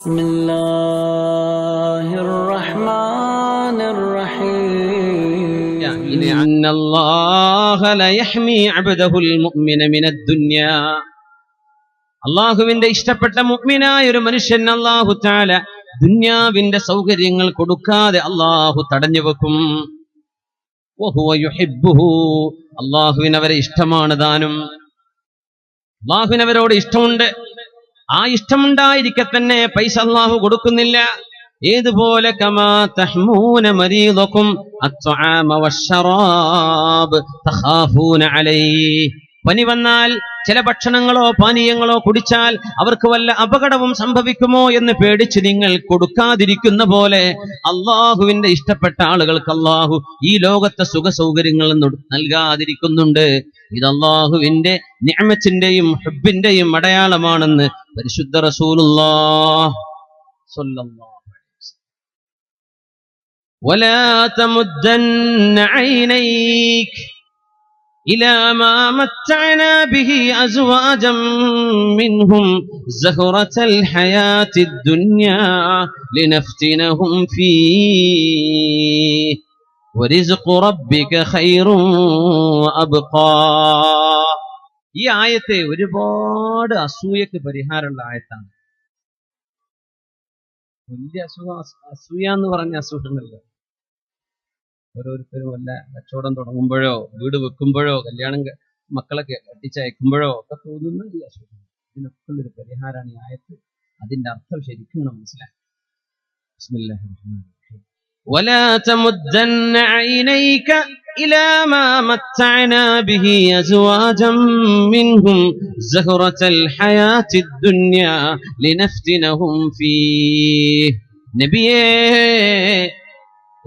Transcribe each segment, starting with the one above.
بسم الله الرحمن الرحيم إن الله لا يحمي عبده المؤمن من الدنيا. അള്ളാഹുവിന്റെ ഇഷ്ടപ്പെട്ട മുഅ്മിനായ ഒരു മനുഷ്യൻ അല്ലാഹു തആല ദുനിയാവിന്റെ സൗകര്യങ്ങൾ കൊടുക്കാതെ അള്ളാഹു തടഞ്ഞു വെക്കും. വഹുവ യുഹിബ്ബുഹു, അള്ളാഹുവിന് അവരെ ഇഷ്ടമാണ് താനും. അള്ളാഹുവിന് അവരോട് ഇഷ്ടമുണ്ട്. ആ ഇഷ്ടമുണ്ടായിരിക്കെ തന്നെ പൈസ അള്ളാഹു കൊടുക്കുന്നില്ല. ഏതുപോലെ കമാ തഹ്മൂന മരീദകും അത്അമ വശറാബ് തഖാഫൂന അലൈഹി, പനി വന്നാൽ ചില ഭക്ഷണങ്ങളോ പാനീയങ്ങളോ കുടിച്ചാൽ അവർക്ക് വല്ല അപകടവും സംഭവിക്കുമോ എന്ന് പേടിച്ച് നിങ്ങൾ കൊടുക്കാതിരിക്കുന്ന പോലെ അള്ളാഹുവിന്റെ ഇഷ്ടപ്പെട്ട ആളുകൾക്ക് അള്ളാഹു ഈ ലോകത്തെ സുഖ സൗകര്യങ്ങൾ നൽകാതിരിക്കുന്നുണ്ട്. ഇത് അള്ളാഹുവിന്റെ നിഅമത്തിന്റെയും ഹുബ്ബിന്റെയും അടയാളമാണെന്ന് പരിശുദ്ധ റസൂലുള്ളാഹി സ്വല്ലല്ലാഹു അലൈഹി വസല്ലം. വലാ തമുദ്ദന്ന ഐനൈക إلى ما متعنا به أزواجا منهم زهرة الحياة الدنيا لنفتنهم فيه ورزق ربك خير وأبقى. ഈ ആയത്തെ ഒരുപാട് അസൂയക്ക് പരിഹാരമുള്ള ആയത്താണ്. വലിയ അസൂയ എന്ന് പറഞ്ഞ അസുഖങ്ങളില്ല. ഓരോരുത്തരും വല്ല കച്ചവടം തുടങ്ങുമ്പോഴോ വീട് വെക്കുമ്പോഴോ കല്യാണം മക്കളൊക്കെ കെട്ടിച്ചയക്കുമ്പോഴോ ഒക്കെ തോന്നുന്ന ഈ അസുഖം, ഇതിനൊക്കെ ഒരു പരിഹാരമാണ് ഈ ആയത്ത്. അതിന്റെ അർത്ഥം ശരിക്കും നമ്മൾ മനസ്സിലാക്കി. ബിസ്മില്ലാഹിർ റഹ്മാനിർ റഹീം. വലാ തമുദ്ദന്ന ഐനൈക ഇലാ മാ മത്തഅനാ ബിഹി അസ്വാജം മിൻഹും സഹറത്തൽ ഹയാത്തിദ് ദുനിയാ ലിനഫ്തിനഹും ഫീഹി. നബിയേ,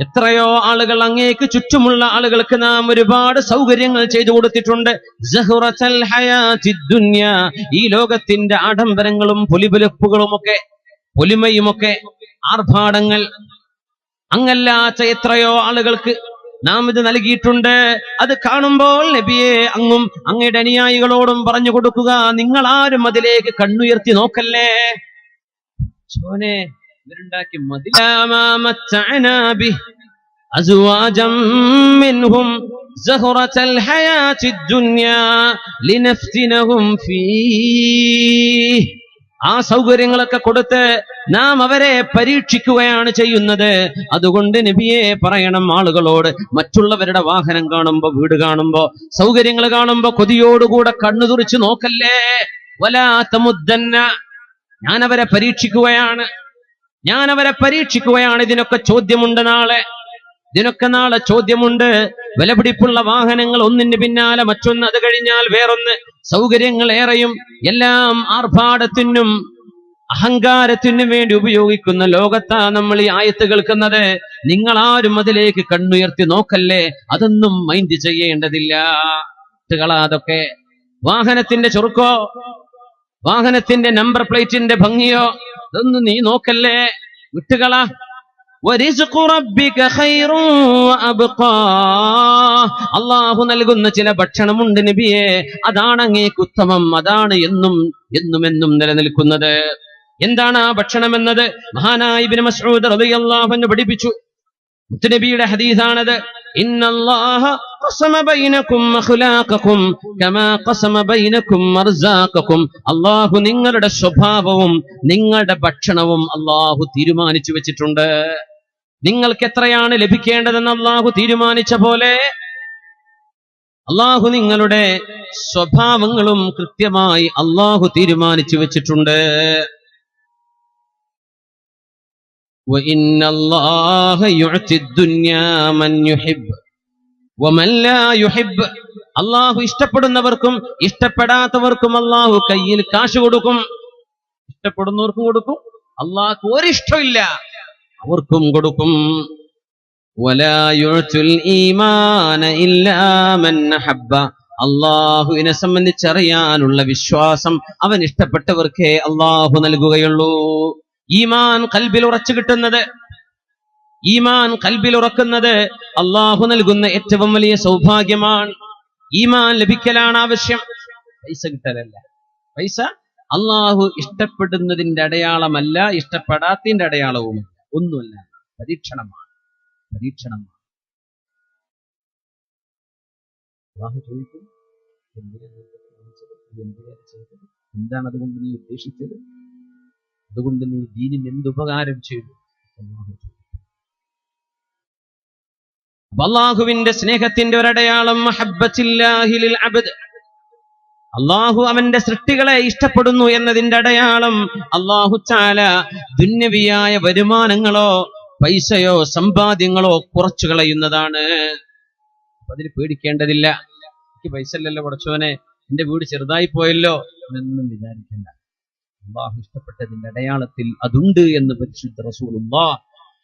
എത്രയോ ആളുകൾ അങ്ങേക്ക് ചുറ്റുമുള്ള ആളുകൾക്ക് നാം ഒരുപാട് സൗകര്യങ്ങൾ ചെയ്തു കൊടുത്തിട്ടുണ്ട്. സഹറത്തൽ ഹയാത്തിദ് ദുനിയാ, ഈ ലോകത്തിന്റെ ആഡംബരങ്ങളും പൊലിപുലപ്പുകളുമൊക്കെ പൊലിമയുമൊക്കെ ആർഭാടങ്ങൾ അങ്ങല്ലാത്ത എത്രയോ ആളുകൾക്ക് നാം ഇത് നൽകിയിട്ടുണ്ട്. അത് കാണുമ്പോൾ നബിയെ അങ്ങും അങ്ങയുടെ അനുയായികളോടും പറഞ്ഞു കൊടുക്കുക, നിങ്ങളാരും അതിലേക്ക് കണ്ണുയർത്തി നോക്കല്ലേ. ചോനെ ഇവരുണ്ടാക്കി മദീന അസ്വാജം മിൻഹും സഹറത്തൽ ഹയാത്തിദ് ദുനിയാ ലിനഫ്തിനഹും ഫീഹി. ആ സൗകര്യങ്ങളൊക്കെ കൊടുത്ത് നാം അവരെ പരീക്ഷിക്കുകയാണ് ചെയ്യുന്നത്. അതുകൊണ്ട് നബിയെ പറയണം ആളുകളോട്, മറ്റുള്ളവരുടെ വാഹനം കാണുമ്പോ, വീട് കാണുമ്പോ, സൗകര്യങ്ങൾ കാണുമ്പോ കൊതിയോടുകൂടെ കണ്ണു തുറിച്ച് നോക്കല്ലേ. വലാ തമുദ്ദന്ന, ഞാൻ അവരെ പരീക്ഷിക്കുകയാണ്. ഇതിനൊക്കെ ചോദ്യമുണ്ട് നാളെ. ചോദ്യമുണ്ട്. വിലപിടിപ്പുള്ള വാഹനങ്ങൾ ഒന്നിന് പിന്നാലെ മറ്റൊന്ന്, അത് കഴിഞ്ഞാൽ വേറൊന്ന്, സൗകര്യങ്ങൾ ഏറെയും എല്ലാം ആർഭാടത്തിനും അഹങ്കാരത്തിനും വേണ്ടി ഉപയോഗിക്കുന്ന ലോകത്താ നമ്മൾ ഈ ആയത്ത് കേൾക്കുന്നത്. നിങ്ങളാരും അതിലേക്ക് കണ്ണുയർത്തി നോക്കല്ലേ. അതൊന്നും മൈൻഡ് ചെയ്യേണ്ടതില്ല. അതൊക്കെ വാഹനത്തിന്റെ ചുറുക്കോ, വാഹനത്തിന്റെ നമ്പർ പ്ലേറ്റിന്റെ ഭംഗിയോ, അതൊന്നും നീ നോക്കല്ലേ, വിട്ടുകളാ. അള്ളാഹു നൽകുന്ന ചില ഭക്ഷണമുണ്ട് നബിയെ, അതാണ് അങ്ങേക്ക് ഉത്തമം, അതാണ് എന്നും നിലനിൽക്കുന്നത്. എന്താണ് ആ ഭക്ഷണം എന്നത് മഹാനായ ഇബ്നു മസ്ഊദ് റളിയല്ലാഹു അൻഹു പഠിപ്പിച്ചു. മുത്തുനബിയുടെ ഹദീസാണത്. ഇന്നല്ലാഹ ഖസമ ബൈനകും അഖ്ലാഖകും കമാ ഖസമ ബൈനകും അർസാഖകും. അല്ലാഹു നിങ്ങളുടെ സ്വഭാവവും നിങ്ങളുടെ ഭക്ഷണവും അല്ലാഹു തീരുമാനിച്ചു വെച്ചിട്ടുണ്ട്. നിങ്ങൾക്ക് എത്രയാണ് ലഭിക്കേണ്ടതെന്ന് അല്ലാഹു തീരുമാനിച്ച പോലെ അല്ലാഹു നിങ്ങളുടെ സ്വഭാവങ്ങളും കൃത്യമായി അല്ലാഹു തീരുമാനിച്ചു വെച്ചിട്ടുണ്ട്. وَإِنَّ اللَّهَ يُعْطِي الدُّنْيَا مَنْ يُحِبُّ وَمَنْ لَا يُحِبُّ. അല്ലാഹു ഇഷ്ടപ്പെടുന്നവർക്കും ഇഷ്ടപ്പെടാത്തവർക്കും അല്ലാഹു കയ്യിൽ കാശ് കൊടുക്കും. ഇഷ്ടപ്പെടുന്നവർക്കും കൊടുക്കും, അല്ലാഹു ഒരിഷ്ടമില്ല അവർക്കും കൊടുക്കും. وَلَا يُعْطِي الْإِيمَانَ إِلَّا مَنْ أَحَبَّ. അല്ലാഹുവിനെ സംബന്ധിച്ചറിയാനുള്ള വിശ്വാസം അവൻ ഇഷ്ടപ്പെട്ടവർക്കേ അല്ലാഹു നൽകുകയുള്ളൂ. ഈമാൻ കൽബിൽ ഉറച്ചു കിട്ടുന്നത്, ഈമാൻ കൽബിൽ ഉറക്കുന്നത് അല്ലാഹു നൽകുന്ന ഏറ്റവും വലിയ സൗഭാഗ്യമാണ്. ഈമാൻ ലഭിക്കലാണ് ആവശ്യം, പൈസ കിട്ടലല്ല. പൈസ അള്ളാഹു ഇഷ്ടപ്പെടുന്നതിന്റെ അടയാളമല്ല, ഇഷ്ടപ്പെടാത്തതിന്റെ അടയാളവുമല്ല, ഒന്നുമല്ല. പരീക്ഷണമാണ്. അള്ളാഹു ചോദിക്കും, എന്താണ് അതുകൊണ്ട് നീ ഉദ്ദേശിച്ചത്? അതുകൊണ്ട് നീ ദീനിന് എന്തുപകാരം ചെയ്തു? അള്ളാഹുവിന്റെ സ്നേഹത്തിന്റെ ഒരടയാളം മഹബ്ബത്തില്ലാഹി ലിൽ അബ്ദ്, അള്ളാഹു അവന്റെ സൃഷ്ടികളെ ഇഷ്ടപ്പെടുന്നു എന്നതിന്റെ അടയാളം അള്ളാഹു തആല ദുന്യവിയായ വരുമാനങ്ങളോ പൈസയോ സമ്പാദ്യങ്ങളോ കുറച്ചു കളയുന്നതാണ്. അതിന് പേടിക്കേണ്ടതില്ല. എനിക്ക് പൈസ ഇല്ലല്ലോ പടച്ചോനെ, എന്റെ വീട് ചെറുതായി പോയല്ലോ എന്നൊന്നും വിചാരിക്കേണ്ട. അള്ളാഹു ഇഷ്ടപ്പെട്ടതിന്റെ അടയാളത്തിൽ അതുണ്ട് എന്ന് പരിശുദ്ധ റസൂലുള്ളാഹി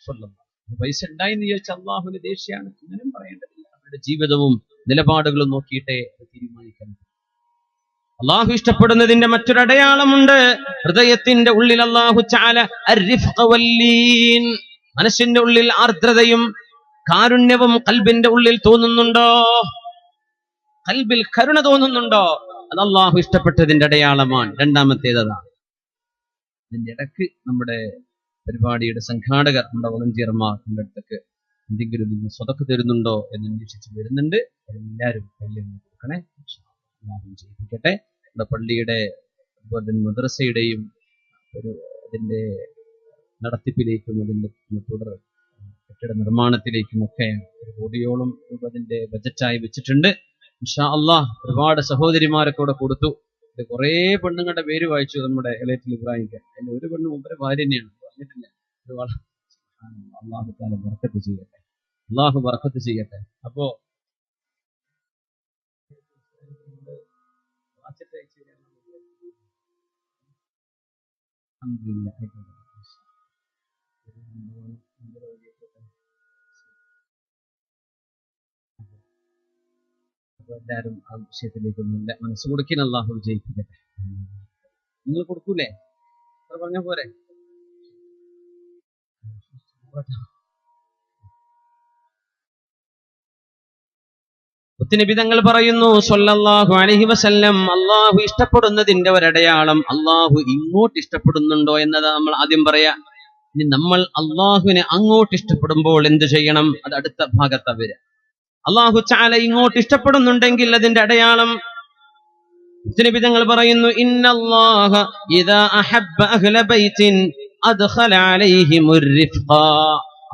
സ്വല്ലല്ലാഹു അലൈഹി വസല്ലം. പൈസ ഉണ്ടായെന്ന് ചോദിച്ചാൽ അള്ളാഹുവിന് ദേഷ്യാണ്, അങ്ങനെയും പറയേണ്ടതില്ല. അവരുടെ ജീവിതവും നിലപാടുകളും നോക്കിയിട്ടേ അത് തീരുമാനിക്കാൻ. അള്ളാഹു ഇഷ്ടപ്പെടുന്നതിന്റെ മറ്റൊരു അടയാളമുണ്ട്. ഹൃദയത്തിന്റെ ഉള്ളിൽ അള്ളാഹു തആല അർരിഫ്ഖ വല്ലീൻ, മനസ്സിന്റെ ഉള്ളിൽ ആർദ്രതയും കാരുണ്യവും ഖൽബിന്റെ ഉള്ളിൽ തോന്നുന്നുണ്ടോ? ഖൽബിൽ കരുണ തോന്നുന്നുണ്ടോ? അത് അള്ളാഹു ഇഷ്ടപ്പെട്ടതിന്റെ അടയാളമാണ്. രണ്ടാമത്തേതാണ്. ഇതിന്റെ ഇടയ്ക്ക് നമ്മുടെ പരിപാടിയുടെ സംഘാടകർ, നമ്മുടെ വോളണ്ടിയർമാർ നമ്മുടെ അടുത്തേക്ക് എന്തെങ്കിലും നിങ്ങൾ സ്വതക്ക് തരുന്നുണ്ടോ എന്ന് അന്വേഷിച്ച് വരുന്നുണ്ട്. എല്ലാവരും കയ്യെഴുതി കൊടുക്കണേ. അല്ലാഹു ചെയ്യിപ്പിക്കട്ടെ. നമ്മുടെ പള്ളിയുടെ അതുപോലെ തന്നെ മദ്രസയുടെയും അതിന്റെ നടത്തിപ്പിലേക്കും അതിന്റെ തുടർ കെട്ടിട നിർമ്മാണത്തിലേക്കും ഒക്കെ 1 കോടിയോളം രൂപ അതിന്റെ ബജറ്റായി വെച്ചിട്ടുണ്ട്. ഇൻഷാ അല്ലാഹ് ഒരുപാട് സഹോദരിമാരൊക്കെ കൂടെ കൊടുത്തു. കുറെ പെണ്ണുങ്ങളുടെ പേര് വായിച്ചു നമ്മുടെ എലൈറ്റിൽ ഇബ്രാഹിംക്ക്. അതിൽ ഒരു പെണ്ണ് മുമ്പേ ഭാര്യ തന്നെയാണ്, പറഞ്ഞിട്ടില്ല. അള്ളാഹു തആല ബർക്കത്ത് ചെയ്യട്ടെ, അള്ളാഹു ബർക്കത്ത് ചെയ്യട്ടെ. അപ്പോ എല്ലാവരും ആ വിഷയത്തിലേക്കൊന്നുമില്ല, മനസ്സ് കൊടുക്കാൻ അള്ളാഹു വിജയിപ്പിക്കട്ടെ. നിങ്ങൾ കൊടുക്കൂലേ? പറഞ്ഞ പോരെ? മുത്തുനബി തങ്ങൾ പറയുന്നു സ്വല്ലല്ലാഹു അലൈഹി വസല്ലം, അള്ളാഹു ഇഷ്ടപ്പെടുന്നതിന്റെ ഒരടയാളം അള്ളാഹു ഇങ്ങോട്ട് ഇഷ്ടപ്പെടുന്നുണ്ടോ എന്നതാ നമ്മൾ ആദ്യം പറയാ. ഇനി നമ്മൾ അള്ളാഹുവിനെ അങ്ങോട്ട് ഇഷ്ടപ്പെടുമ്പോൾ എന്ത് ചെയ്യണം? അത് അടുത്ത ഭാഗത്താ വരിക. അള്ളാഹു തആല ഇങ്ങോട്ട് ഇഷ്ടപ്പെടുന്നുണ്ടെങ്കിൽ അതിന്റെ അടയാളം മുത്തുനബി തങ്ങൾ പറയുന്നു, ഇന്നല്ലാഹ ഇദാ അഹബ്ബ അഹ്ല ബൈത്തിൻ അദ്ഖല അലൈഹിമുർ റിഫ്ഖ.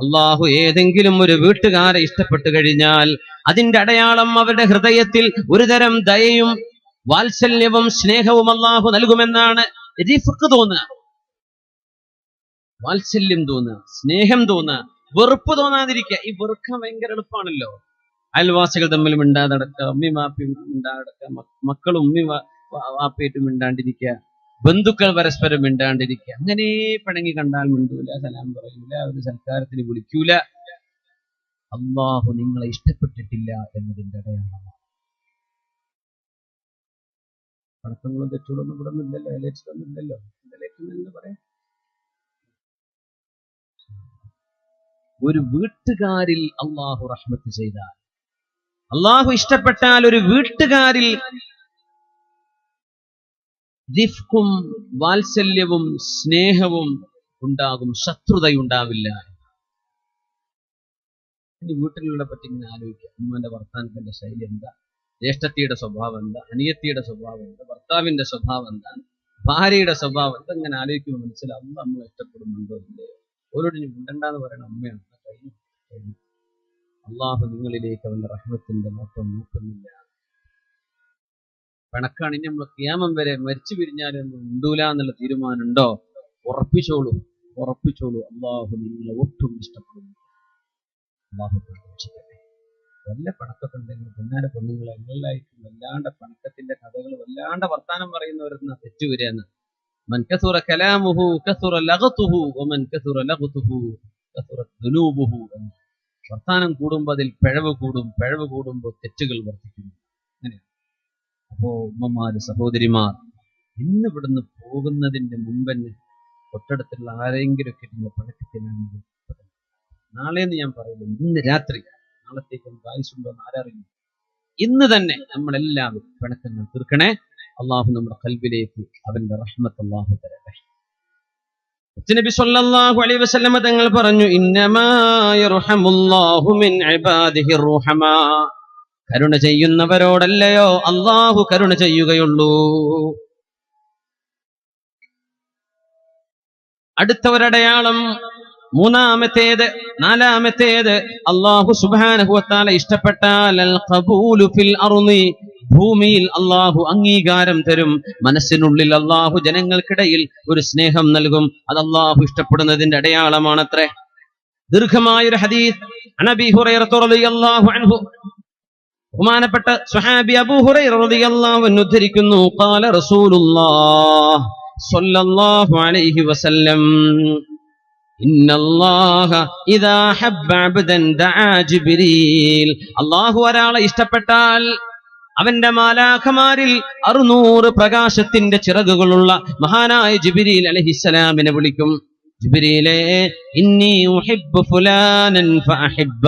അള്ളാഹു ഏതെങ്കിലും ഒരു വീട്ടുകാരെ ഇഷ്ടപ്പെട്ടു കഴിഞ്ഞാൽ അതിന്റെ അടയാളം അവരുടെ ഹൃദയത്തിൽ ഒരുതരം ദയയും വാത്സല്യവും സ്നേഹവും അള്ളാഹു നൽകുമെന്നാണ്. റിഫ്ഖ് തോന്നുക, വാത്സല്യം തോന്നുക, സ്നേഹം തോന്നുക, വെറുപ്പ് തോന്നാതിരിക്കുക. ഈ വെറുക്കാൻ ഭയങ്കര എളുപ്പമാണല്ലോ. അയൽവാസികൾ തമ്മിൽ മിണ്ടാതടക്കുക, ഉമ്മയും വാപ്പയും മിണ്ടാതടക്കുക, മക്കളും ഉമ്മയും വാപ്പയായിട്ടും മിണ്ടാണ്ടിരിക്കുക, ബന്ധുക്കൾ പരസ്പരം മിണ്ടാണ്ടിരിക്കുക. അങ്ങനെ പിണങ്ങി കണ്ടാൽ മിണ്ടൂല, സലാം പറയൂല, ഒരു സൽക്കാരത്തിന് വിളിക്കൂല. അള്ളാഹു നിങ്ങളെ ഇഷ്ടപ്പെട്ടിട്ടില്ല എന്നതിന്റെ അടയാളമാണ്. പണക്കങ്ങളും തെറ്റുകളൊന്നും ഇവിടെ ഒന്നുമില്ലല്ലോ, എലക്ട്രൊന്നും ഇല്ലല്ലോ. പറയാം, ഒരു വീട്ടുകാരിൽ അള്ളാഹു റഹ്മത്ത് ചെയ്താൽ, അള്ളാഹു ഇഷ്ടപ്പെട്ടാൽ ഒരു വീട്ടുകാരിൽ റിഫ്ഖും വാത്സല്യവും സ്നേഹവും ഉണ്ടാകും, ശത്രുതയുണ്ടാവില്ല. ഇനി വീട്ടിലുള്ള പറ്റി ഇങ്ങനെ ആലോചിക്കുക. ഉമ്മന്റെ വർത്താനത്തിന്റെ ശൈലി എന്താ, ജ്യേഷ്ഠത്തിയുടെ സ്വഭാവം എന്താ, അനിയത്തിയുടെ സ്വഭാവം എന്താ, ഭർത്താവിന്റെ സ്വഭാവം എന്താ, ഭാര്യയുടെ സ്വഭാവം എന്താ, ഇങ്ങനെ ആലോചിക്കുമ്പോൾ മനസ്സിലാവും നമ്മളെ ഇഷ്ടപ്പെടുന്നുണ്ടോ ഇല്ലയോ. ഓരോട് ഇനി മിണ്ടണ്ടെന്ന് പറയുന്ന അമ്മയാണ്. അള്ളാഹു നിങ്ങളിലേക്ക് അവന്റെ റഹ്മത്തിന്റെ നോട്ടം നോക്കുന്നില്ല. പിണക്കാണ്. ഇനി നമ്മൾ ഖിയാമം വരെ മരിച്ചു പിരിഞ്ഞാലൊന്നും ഉണ്ടൂല എന്നുള്ള തീരുമാനം ഉണ്ടോ? ഉറപ്പിച്ചോളൂ. അള്ളാഹു നിങ്ങളെ ഒട്ടും ഇഷ്ടപ്പെടുന്നു. അള്ളാഹു പ്രതീക്ഷിക്കട്ടെ. വല്ല പണക്കൊക്കെ ഉണ്ടെങ്കിൽ പിന്നാലെ പെണ്ണുങ്ങളെ എല്ലായിട്ടും വല്ലാണ്ട് പണക്കത്തിന്റെ കഥകൾ വല്ലാണ്ട് വർത്താനം പറയുന്നവരെന്ന തെറ്റു വരികയെന്ന്. മൻ കസുറ കലാമുഹു കസുറ ലഗതുഹു വമൻ കസുറ ലഗതുഹു കസുറത് ദുനൂബുഹു. വർത്താനം കൂടുമ്പോൾ അതിൽ പിഴവ് കൂടുമ്പോൾ തെറ്റുകൾ വർദ്ധിക്കുന്നു. അങ്ങനെയാണ്. അപ്പോ ഉമ്മമാര്, സഹോദരിമാർ, ഇന്ന് ഇവിടുന്ന് പോകുന്നതിന്റെ മുമ്പന്നെ തൊട്ടടുത്തുള്ള ആരെങ്കിലും ഒക്കെ നിങ്ങൾ പണക്കത്തിലാണെങ്കിൽ, നാളെന്ന് ഞാൻ പറയുന്നു, ഇന്ന് രാത്രി, നാളത്തേക്ക് ആയുസുണ്ടോ എന്ന് ആരറിയുന്നു. ഇന്ന് തന്നെ നമ്മളെല്ലാവരും പിണക്കങ്ങൾ തീർക്കണേ. അള്ളാഹു നമ്മുടെ ഖൽബിലേക്ക് അവന്റെ റഹ്മത്ത് അള്ളാഹു തരട്ടെ. നബി സല്ലല്ലാഹു അലൈഹി വസല്ലം തങ്ങൾ പറഞ്ഞു, ഇന്നമാ യർഹമുല്ലാഹു മിൻ ഇബാദിഹിർ റുഹമാ. കരുണ ചെയ്യുന്നവരോടല്ലയോ അള്ളാഹു കരുണ ചെയ്യുകയുള്ളൂ. അടുത്ത ഒരടയാളം, മൂന്നാമത്തേത്, നാലാമത്തേത്, അല്ലാഹു സുബ്ഹാനഹു വ തആല ഇഷ്ടപ്പെട്ടാൽ അൽ ഖബൂലു ഫിൽ അർളി, ഭൂമിയിൽ അല്ലാഹു അംഗീകാരം തരും. മനസ്സിനുള്ളിൽ അല്ലാഹു ജനങ്ങൾക്കിടയിൽ ഒരു സ്നേഹം നൽകും. അത് അല്ലാഹു ഇഷ്ടപ്പെടുന്നതിന്റെ അടയാളമാണത്രേ. ദീർഘമായൊരു ഹദീസ് അനബി ഹുറൈറ റളിയല്ലാഹു അൻഹു, ബഹുമാനപ്പെട്ട സ്വഹാബി അബൂ ഹുറൈറ റളിയല്ലാഹു അൻഹു ഉദ്ധരിക്കുന്നു, ഖാല റസൂലുള്ളാഹ് സ്വല്ലല്ലാഹു അലൈഹി വസല്ലം, ഇന്നല്ലാഹ ഇദാ ഹബ്ബ അബ്ദൻ ദഅ ജിബ്രീൽ. അല്ലാഹു ഒരാളെ ഇഷ്ടപ്പെട്ടാൽ അവന്റെ മാലാഖമാരിൽ 600 പ്രകാശത്തിന്റെ ചിറകുകളുള്ള മഹാനായ ജിബ്രീൽ അലൈഹിസ്സലാമിനെ വിളിക്കും. ജിബ്രീലേ, ഇന്നി ഉഹിബ്ബു ഫുലാനൻ ഫഅഹിബ്ബ.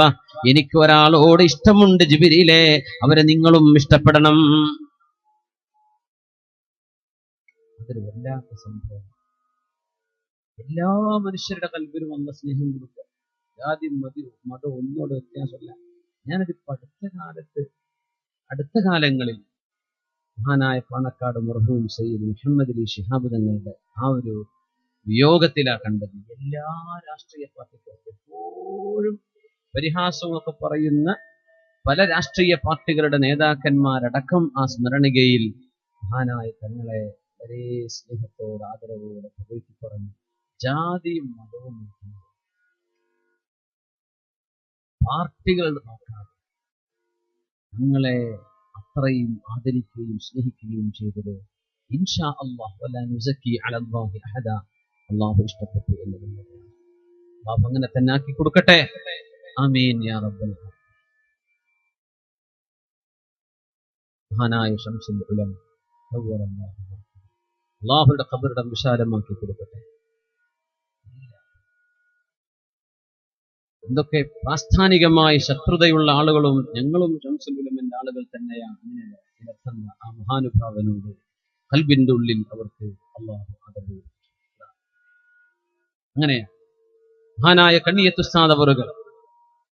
എനിക്ക് ഒരാളോട് ഇഷ്ടമുണ്ട് ജിബ്രീലേ, അവരെ നിങ്ങളും ഇഷ്ടപ്പെടണം. അതൊരു വല്ലാത്ത സംഭവം. എല്ലാ മനുഷ്യരുടെ കൽബിലും വന്ന സ്നേഹം കൊടുക്കുക. ജാതി മതം ഒന്നോട് വ്യത്യാസമല്ല. ഞാനതിപ്പോ അടുത്ത കാലങ്ങളിൽ മഹാനായ പാണക്കാട് മർഹൂം സയ്യിദ് മുഹമ്മദ് അലി ശിഹാബ് തങ്ങളുടെ ആ ഒരു വിയോഗത്തിലാ കണ്ടത്. എല്ലാ രാഷ്ട്രീയ പാർട്ടികൾക്കും എപ്പോഴും പരിഹാസമൊക്കെ പറയുന്ന പല രാഷ്ട്രീയ പാർട്ടികളുടെ നേതാക്കന്മാരടക്കം ആ സ്മരണികയിൽ മഹാനായ തങ്ങളെ വളരെ സ്നേഹത്തോട് ആദരവോടെ പുകഴ്ത്തി പറഞ്ഞു. ജാതിയും മതവും പാർട്ടികൾ നോക്കാതെ തങ്ങളെ അത്രയും ആദരിക്കുകയും സ്നേഹിക്കുകയും ചെയ്തത് ഇൻഷാ അല്ലാഹ് വലാ നുസക്കി അലല്ലാഹി അഹദ, അല്ലാഹു ഇഷ്ടപ്പെട്ടു എന്നതാണ്. അല്ലാഹു അങ്ങനെ തന്നെ ആക്കി കൊടുക്കട്ടെ. ആമീൻ യാ റബ്ബൽ ആലമീൻ. മഹാനായ ശംസുൽ ഉലമ അല്ലാഹുവിന്റെ ഖബറിടം വിശാലമാക്കി കൊടുക്കട്ടെ. എന്തൊക്കെ പ്രാസ്ഥാനികമായ ശത്രുതയുള്ള ആളുകളും ഞങ്ങളും ശംസുൽ ഉലമന്റെ ആളുകൾ തന്നെയാണ്. അങ്ങനെയല്ല ഇതിനർത്ഥം ആ മഹാനുഭാവനോട് ഖൽബിന്റെ ഉള്ളിൽ അവർക്ക് അല്ലാഹു ആദരവ്. അങ്ങനെയാ മഹാനായ കണ്ണിയത്ത് ഉസ്താദ് അവറുകൾ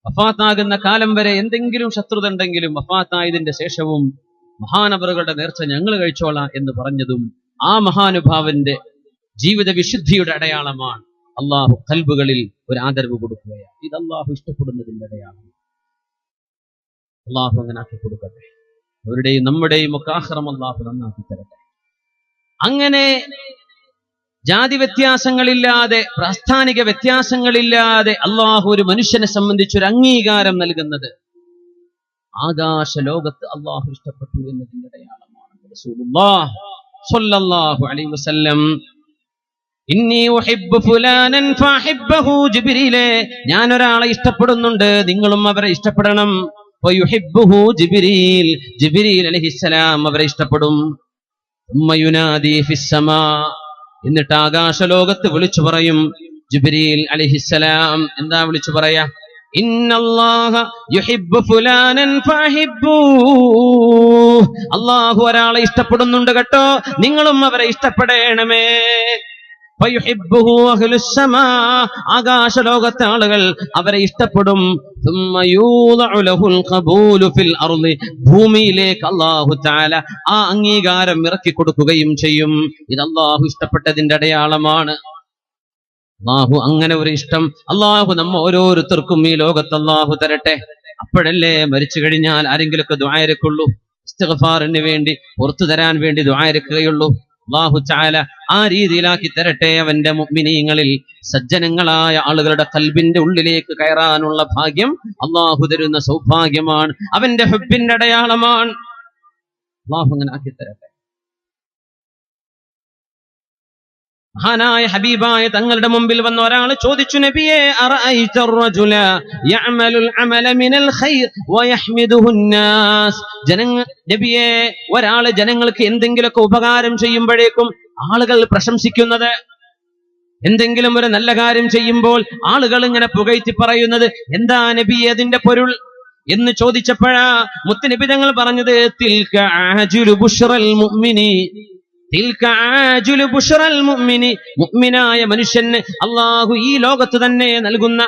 വഫാത്താകുന്ന കാലം വരെ എന്തെങ്കിലും ശത്രുത ഉണ്ടെങ്കിലും വഫാത്തായതിന്റെ ശേഷവും മഹാനവറുകളുടെ നേർച്ച ഞങ്ങൾ കഴിച്ചോളാം എന്ന് പറഞ്ഞതും ആ മഹാനുഭാവന്റെ ജീവിത വിശുദ്ധിയുടെ അടയാളമാണ്. അള്ളാഹു ഖൽബുകളിൽ ഒരു ആദരവ് കൊടുക്കുകയാണ്. ഇത് അള്ളാഹു ഇഷ്ടപ്പെടുന്നതിന്റെ അടയാളം. അള്ളാഹു അങ്ങനെ ആക്കി കൊടുക്കട്ടെ. അവരുടെയും നമ്മുടെയും ഒക്കെ ആഖിറം അള്ളാഹു നന്നാക്കി തരട്ടെ. അങ്ങനെ ജാതി വ്യത്യാസങ്ങളില്ലാതെ, പ്രാസ്ഥാനിക വ്യത്യാസങ്ങളില്ലാതെ അള്ളാഹു ഒരു മനുഷ്യനെ സംബന്ധിച്ചൊരു അംഗീകാരം നൽകുന്നത് ആകാശ ലോകത്ത് അള്ളാഹു ഇഷ്ടപ്പെട്ടു എന്നതിന്റെ അടയാളമാണ്. റസൂലുള്ളാഹി സ്വല്ലല്ലാഹു അലൈഹി വസല്ലം, ഇന്നി ഉഹിബ്ബു ഫുലാനൻ ഫഅഹിബ്ബഹു. ജിബ്രീലേ, ഞാൻ ഒരാളെ ഇഷ്ടപ്പെടുന്നുണ്ട്, നിങ്ങളും അവരെ ഇഷ്ടപ്പെടണം. വയുഹിബ്ബുഹു ജിബ്രീൽ, ജിബ്രീൽ അലൈഹിസ്സലാം അവരെ ഇഷ്ടപ്പെടും. ഉമ്മ യുനാദി ഫിസ്സമാ, എന്നിട്ട് ആകാശലോകത്ത് വിളിച്ചു പറയും. ജിബ്രീൽ അലൈഹിസ്സലാം എന്താ വിളിച്ചു പറയാ? ഇന്നല്ലാഹ യുഹിബ്ബു ഫുലാനൻ ഫഅഹിബ്ബൂ. അല്ലാഹു ഒരാളെ ഇഷ്ടപ്പെടുന്നുണ്ട് കേട്ടോ, നിങ്ങളും അവരെ ഇഷ്ടപ്പെടണമേ. ഫയുഹിബ്ബുഹു അഹ്ലുസ്സമാ, ആകാശലോകത്തെ ആളുകൾ അവരെ ഇഷ്ടപ്പെടും. ثم يوضع له القبول في الارض, ഭൂമിയിലേക്ക് അല്ലാഹു തആല ആ അംഗീകാരം ഇറക്കി കൊടുക്കുകയും ചെയ്യും. ഇത് അല്ലാഹു ഇഷ്ടപ്പെട്ടതിന്റെ അടയാളമാണ്. അല്ലാഹു അങ്ങനെ ഒരു ഇഷ്ടം അല്ലാഹു നമ്മ ഓരോരുത്തർക്കും ഈ ലോകത്ത് അല്ലാഹു തരട്ടെ. അപ്പോഴല്ലേ മരിച്ചു കഴിഞ്ഞാൽ ആരെങ്കിലുമൊക്കെ ദുആയിരക്കുള്ളൂ, ഇസ്തിഗ്ഫാറിന് വേണ്ടി, പുറത്തു തരാൻ വേണ്ടി ദുആയിരക്കുകയുള്ളൂ. അല്ലാഹു തആല ആ രീതിയിലാക്കി തരട്ടെ. അവന്റെ മുഅ്മിനീങ്ങളിൽ സജ്ജനങ്ങളായ ആളുകളുടെ ഖൽബിന്റെ ഉള്ളിലേക്ക് കയറാനുള്ള ഭാഗ്യം അല്ലാഹു തരുന്ന സൗഭാഗ്യമാണ്, അവന്റെ ഹുബ്ബിന്റെ അടയാളമാണ്. അല്ലാഹു അങ്ങനെ ആക്കി തരട്ടെ. മഹാനായ ഹബീബായ തങ്ങളുടെ മുമ്പിൽ വന്ന ഒരാൾ ചോദിച്ചു, നബിയേ, അറഅയ്ത അർറജുല യഅമലുൽ അമല മിനൽ ഖൈർ വയഹ്മിദുഹു الناس. നബിയേ, ഒരാൾ ജനങ്ങൾക്ക് എന്തെങ്കിലുമൊക്കെ ഉപകാരം ചെയ്യുമ്പോഴേക്കും ആളുകൾ പ്രശംസിക്കുന്നത്, എന്തെങ്കിലും ഒരു നല്ല കാര്യം ചെയ്യുമ്പോൾ ആളുകൾ ഇങ്ങനെ പുകഴ്ത്തി പറയുന്നത്, എന്താ നബിയേ അതിന്റെ പൊരുൾ? എന്ന് ചോദിച്ചപ്പോഴാ മുത്തുനബി തങ്ങൾ പറഞ്ഞത് തിൽക ആജുലു ബുശ്റൽ മുഅ്മിനി, തിൽക ആജുലു ബുശ്റൽ മുഅ്മിനി, മുഅ്മിനായ മനുഷ്യന് അല്ലാഹു ഈ ലോകത്ത് തന്നെ നൽകുന്ന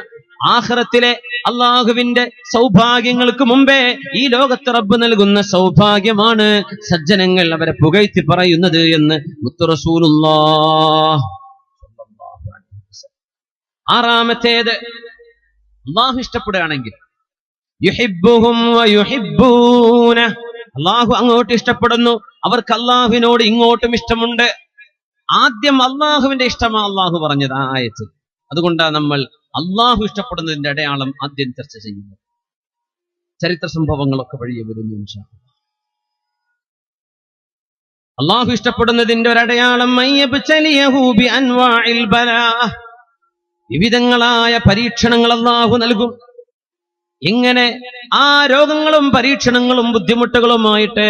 ആഖിറത്തിലെ അല്ലാഹുവിന്റെ സൗഭാഗ്യങ്ങൾക്ക് മുമ്പേ ഈ ലോകത്ത് റബ്ബ് നൽകുന്ന സൗഭാഗ്യമാണ് സജ്ജനങ്ങൾ അവരെ പുകഴ്ത്തി പറയുന്നത് എന്ന് മുത്തു റസൂലുള്ളാഹ്. ആറാമത്തേത്, അല്ലാഹു ഇഷ്ടപ്പെടുകയാണെങ്കിൽ യുഹിബ്ബുഹും വയുഹിബ്ബൂന, അല്ലാഹു അങ്ങോട്ട് ഇഷ്ടപ്പെടുന്നു, അവർക്ക് അല്ലാഹുവിനോട് ഇങ്ങോട്ടും ഇഷ്ടമുണ്ട്. ആദ്യം അല്ലാഹുവിന്റെ ഇഷ്ടമാണ് അല്ലാഹു പറഞ്ഞത് ആ ആയത്തിൽ. അതുകൊണ്ടാണ് നമ്മൾ അല്ലാഹു ഇഷ്ടപ്പെടുന്നതിന്റെ അടയാളം ആദ്യം ചർച്ച ചെയ്യുന്നത്. ചരിത്ര സംഭവങ്ങളൊക്കെ വഴിയെ വരുന്നു ഇൻഷാ അല്ലാഹ്. അല്ലാഹു ഇഷ്ടപ്പെടുന്നതിന്റെ ഒരടയാളം മയ്യബ്തലിയഹു ബി അൻവാഇൽ ബലാ, വിവിധങ്ങളായ പരീക്ഷണങ്ങൾ അല്ലാഹു നൽകും. ഇങ്ങനെ ആ രോഗങ്ങളും പരീക്ഷണങ്ങളും ബുദ്ധിമുട്ടുകളുമായിട്ട്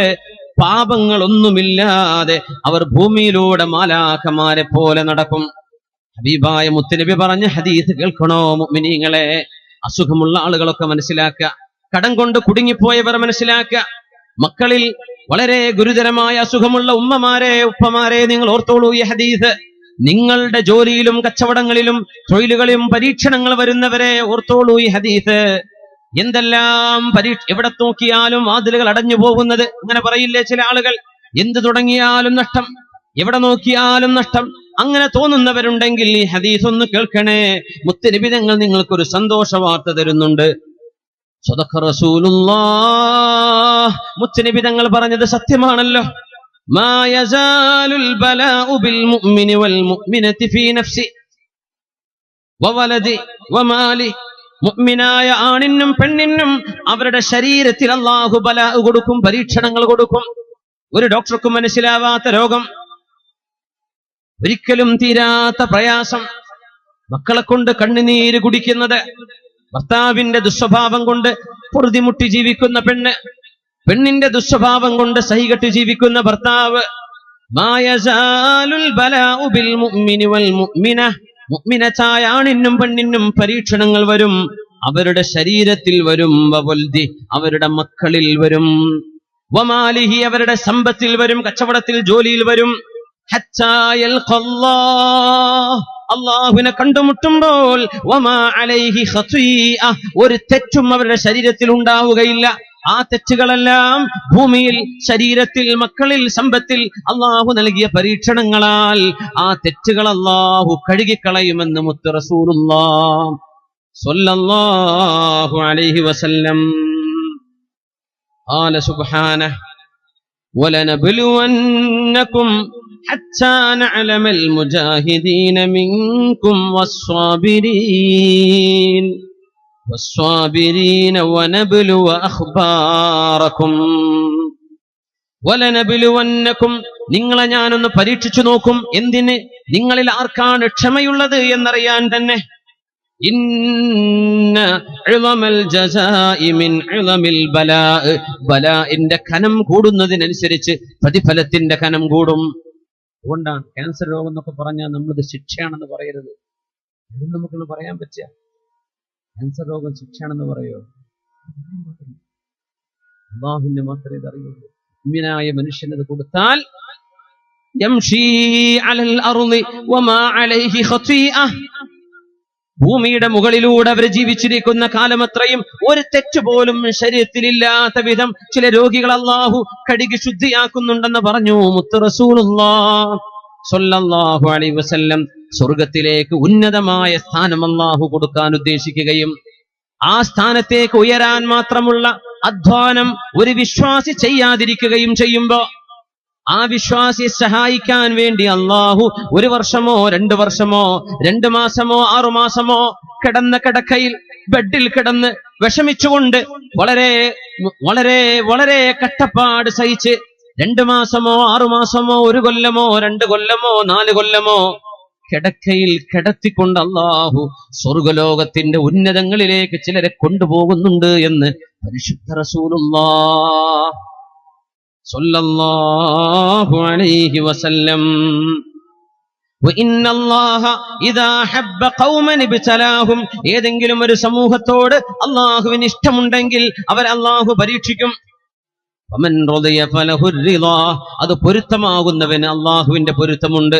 പാപങ്ങളൊന്നുമില്ലാതെ അവർ ഭൂമിയിലൂടെ മാലാഖമാരെ പോലെ നടക്കും. ഹബീബായ മുത്തുനബി പറഞ്ഞ ഹദീസ് കേൾക്കണോ മുഅ്മിനീങ്ങളെ? അസുഖമുള്ള ആളുകളൊക്കെ മനസ്സിലാക്കുക, കടം കൊണ്ട് കുടുങ്ങിപ്പോയവർ മനസ്സിലാക്കുക, മക്കളിൽ വളരെ ഗുരുതരമായ അസുഖമുള്ള ഉമ്മമാരെ ഉപ്പമാരെ നിങ്ങൾ ഓർത്തോളൂ ഈ ഹദീസ്. നിങ്ങളുടെ ജോലിയിലും കച്ചവടങ്ങളിലും തൊഴിലുകളിലും പരീക്ഷണങ്ങൾ വരുന്നവരെ ഓർത്തോളൂ ഈ ഹദീസ്. എന്തെല്ലാം എവിടെ നോക്കിയാലും വാതിലുകൾ അടഞ്ഞു പോകുന്നത്, അങ്ങനെ പറയില്ലേ ചില ആളുകൾ? എന്ത് തുടങ്ങിയാലും നഷ്ടം, എവിടെ നോക്കിയാലും നഷ്ടം, അങ്ങനെ തോന്നുന്നവരുണ്ടെങ്കിൽ ഈ ഹദീസ് ഒന്ന് കേൾക്കണേ. മുത്തുനബി തങ്ങൾ നിങ്ങൾക്കൊരു സന്തോഷ വാർത്ത തരുന്നുണ്ട്. സദഖ റസൂലുള്ളാഹ്, മുത്തുനബി തങ്ങൾ പറഞ്ഞത് സത്യമാണല്ലോ. മാ യസാലുൽ ബലാഉ ബിൽ മുഅ്മിനി വൽ മുഅ്മിനതി ഫീ നഫ്സി വവലദി വമാലി, മുഅ്മിനായ ആണിനും പെണ്ണിനും അവരുടെ ശരീരത്തിൽ അല്ലാഹു ബലാ കൊടുക്കും, പരീക്ഷണങ്ങൾ കൊടുക്കും. ഒരു ഡോക്ടർക്കും മനസ്സിലാവാത്ത രോഗം, ഒരിക്കലും തീരാത്ത പ്രയാസം, മക്കളെ കൊണ്ട് കണ്ണുനീര് കുടിക്കുന്നത്, ഭർത്താവിന്റെ ദുസ്വഭാവം കൊണ്ട് പൊറുതിമുട്ടി ജീവിക്കുന്ന പെണ്ണ്, പെണ്ണിന്റെ ദുസ്വഭാവം കൊണ്ട് സഹികെട്ട് ജീവിക്കുന്ന ഭർത്താവ്. മാ യസാലുൽ ബലാഉ ബിൽ മുഅ്മിനി വൽ മുഅ്മിന, മുഅ്മിനത്തായ ആണിനും പെണ്ണിനും പരീക്ഷണങ്ങൾ വരും, അവരുടെ ശരീരത്തിൽ വരും, വവൽദി അവരുടെ മക്കളിൽ വരും, വമാലിഹി അവരുടെ സമ്പത്തിൽ വരും, കച്ചവടത്തിൽ ജോലിയിൽ വരും. ഹത്താ യൽഖല്ലാഹ്, അല്ലാഹുവിനെ കണ്ടുമുട്ടുമ്പോൾ വമാ അലൈഹി ഖതീഅ, ഒരു തെറ്റും അവരുടെ ശരീരത്തിൽ ഉണ്ടാവുകയില്ല. ആ തെറ്റുകളെല്ലാം ഭൂമിയിൽ, ശരീരത്തിൽ, മക്കളിൽ, സമ്പത്തിൽ അല്ലാഹു നൽകിയ പരീക്ഷണങ്ങളാൽ ആ തെറ്റുകൾ അല്ലാഹു കഴുകിക്കളയുമെന്ന് മുത്ത് റസൂലുള്ളാഹ് സ്വല്ലല്ലാഹു അലൈഹി വസല്ലം. ഖാല സുബ്ഹാനഹു വലനബ്ലുവന്നകും ഹത്താ നഅലമൽ മുജാഹിദീന മിൻകും വസ്സാബിരീൻ والصابرين ونبلو أخباركم ولنبلونكم, നിങ്ങളെ ഞാനൊന്ന് പരീക്ഷിച്ചു നോക്കും. എന്തിന്? നിങ്ങളിൽ ആർക്കാണ് ക്ഷമയുള്ളത് എന്നറിയാൻ തന്നെ. ഇന്ന ഇളമൽ ജസാഇ മിൻ ഇളമിൽ ബലാ, ബലാഇന്റെ കനം കൂടുന്നതിനനുസരിച്ച് പ്രതിഫലത്തിന്റെ കനം കൂടും. അതുകൊണ്ടാണ് ക്യാൻസർ രോഗം എന്നൊക്കെ പറഞ്ഞാൽ നമ്മളത് ശിക്ഷയാണെന്ന് പറയരുത്. ഇത് നമുക്കൊന്ന് പറയാൻ പറ്റുക? ക്യാൻസർ രോഗം ശിക്ഷയാണെന്ന് പറയോ? അല്ലാഹുവിന് മാത്രമേ ഇത് അറിയുള്ളൂ. മുഅ്മിനായ മനുഷ്യനത് കൊടുത്താൽ യംശീ അലൽ അർളി വമാ അലൈഹി ഖതീഅ, ഭൂമിയുടെ മുകളിലൂടെ അവർ ജീവിച്ചിരിക്കുന്ന കാലമത്രയും ഒരു തെറ്റ് പോലും ശരീരത്തിലില്ലാത്ത വിധം ചില രോഗികൾ അല്ലാഹു കഴുകി ശുദ്ധിയാക്കുന്നുണ്ടെന്ന് പറഞ്ഞു മുത്ത് റസൂലുള്ളാഹ് സ്വല്ലല്ലാഹു അലൈഹി വസല്ലം. സ്വർഗത്തിലേക്ക് ഉന്നതമായ സ്ഥാനം അല്ലാഹു കൊടുക്കാൻ ഉദ്ദേശിക്കുകയും ആ സ്ഥാനത്തേക്ക് ഉയരാൻ മാത്രമുള്ള അധ്വാനം ഒരു വിശ്വാസി ചെയ്യാതിരിക്കുകയും ചെയ്യുമ്പോ ആ വിശ്വാസിയെ സഹായിക്കാൻ വേണ്ടി അല്ലാഹു 1 വർഷമോ 2 വർഷമോ 2 മാസമോ 6 മാസമോ കിടന്ന കിടക്കയിൽ ബെഡിൽ കിടന്ന് വിഷമിച്ചുകൊണ്ട് വളരെ വളരെ വളരെ കഷ്ടപ്പാട് സഹിച്ച് 2 മാസമോ 6 മാസമോ 1 കൊല്ലമോ 2 കൊല്ലമോ 4 കൊല്ലമോ കിടക്കയിൽ കിടത്തിക്കൊണ്ട് അല്ലാഹു സ്വർഗലോകത്തിന്റെ ഉന്നതങ്ങളിലേക്ക് ചിലരെ കൊണ്ടുപോകുന്നുണ്ട് എന്ന് പരിശുദ്ധ റസൂലുള്ളാഹ് സ്വല്ലല്ലാഹു അലൈഹി വസല്ലം. ഏതെങ്കിലും ഒരു സമൂഹത്തോട് അള്ളാഹുവിന് ഇഷ്ടമുണ്ടെങ്കിൽ അവർ അള്ളാഹു പരീക്ഷിക്കും. അത് പൊരുത്തമാകുന്നവന് അള്ളാഹുവിന്റെ പൊരുത്തമുണ്ട്.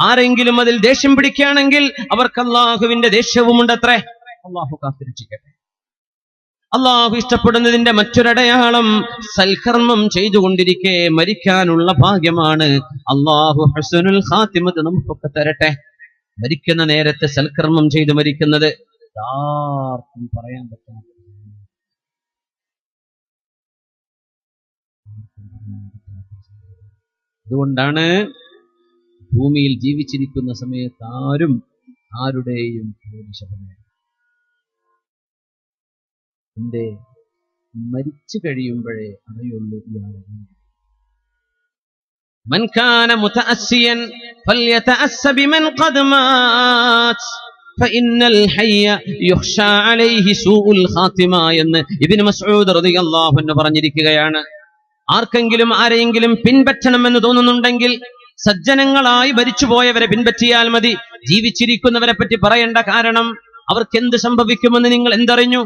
ആരെങ്കിലും അതിൽ ദേഷ്യം പിടിക്കുകയാണെങ്കിൽ അവർക്ക് അള്ളാഹുവിന്റെ ദേഷ്യവുമുണ്ടത്രേ. അള്ളാഹു കാത്തിരക്ഷിക്കട്ടെ. അള്ളാഹു ഇഷ്ടപ്പെടുന്നതിന്റെ മറ്റൊരടയാളം സൽക്കർമ്മം ചെയ്തുകൊണ്ടിരിക്കെ മരിക്കാനുള്ള ഭാഗ്യമാണ്. അള്ളാഹു ഹുസ്നുൽ ഖാത്തിമത്ത് നമുക്കൊക്കെ തരട്ടെ. മരിക്കുന്ന നേരത്തെ സൽക്കർമ്മം ചെയ്ത് മരിക്കുന്നത് ആർക്കും പറയാൻ പറ്റാത്ത. അതുകൊണ്ടാണ് ഭൂമിയിൽ ജീവിച്ചിരിക്കുന്ന സമയത്ത് ആരും ആരുടെയും എന്റെ മരിച്ചു കഴിയുമ്പോഴേ അറിയുള്ളൂ ഇയാളെ. മൻ കാന മുതഅസ്സിയൻ ഫൽയതഅസ്സ ബിമൻ ഖദ് മാത് ഫഇന്നൽ ഹയ്യ യുഖ്ശാ അലൈഹി സൂഉൽ ഖാതിമ എന്ന് ഇബ്നു മസ്ഊദ് റളിയല്ലാഹു അൻഹു പറഞ്ഞിരിക്കുകയാണ്. ആർക്കെങ്കിലും ആരെയെങ്കിലും പിൻപറ്റണമെന്ന് തോന്നുന്നുണ്ടെങ്കിൽ സജ്ജനങ്ങളായി മരിച്ചുപോയവരെ പിൻപറ്റിയാൽ മതി. ജീവിച്ചിരിക്കുന്നവരെ പറ്റി പറയേണ്ട. കാരണം അവർക്ക് എന്ത് സംഭവിക്കുമെന്ന് നിങ്ങൾ എന്തറിഞ്ഞു?